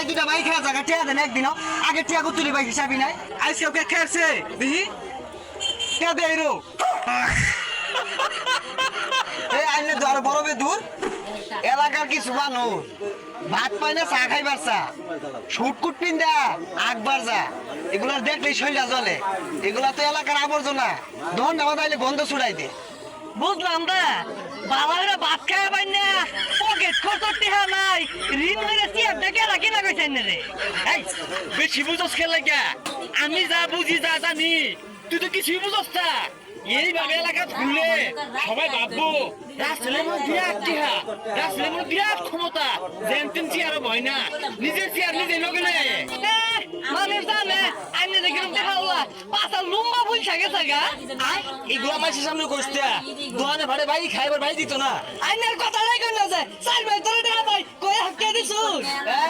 এই দুটা ভাই খেয়ে জায়গা টিয়া দেন একদিনও আগে টিয়া কুতুলি ভাই হিসাবই নাই আজকে ওকে খেয়েছে দেখি টিয়া দে এরো এই আইনে তো আরো বড় দূর এলাকার কিছু মানুষ ভাত পায় না চা খাইবার চা শুটকুট পিন্দা আকবার যা এগুলা দেখলেই শরীরটা জ্বলে এগুলা তো এলাকার আবর্জনা দহন নামা তাইলে গন্ধ ছুড়াই দে বুঝলাম না বাবারা ভাত খাওয়া পাই না পকেট খরচ টেহা নাই ঋণ হইলে চেয়ার দেখে রাখি না কইছেন রে এই বেশি বুঝছ খেলে লাগা আমি যা বুঝি যা জানি তুই তো কিছুই বুঝছ না এইভাবে এলাকা ঘুরলে সবাই ভাববো রাসেলের মধ্যে বিরাট টিহা রাসেলের মধ্যে বিরাট ক্ষমতা জেনতেন চেয়ারও ভয় না নিজের চেয়ার নিজে লগে নেয় মানে জানে আইনে দেখে দেখা হলা পাতা লম্বা বুঝা গেছে গা এগুলো আমার সামনে কইতে দোকানে ভাড়ে ভাই খাইবার ভাই দিত না আইনের কথা নাই কই না যে চার ভাই তোরে দেখা ভাই কই হাক্কে দিছুস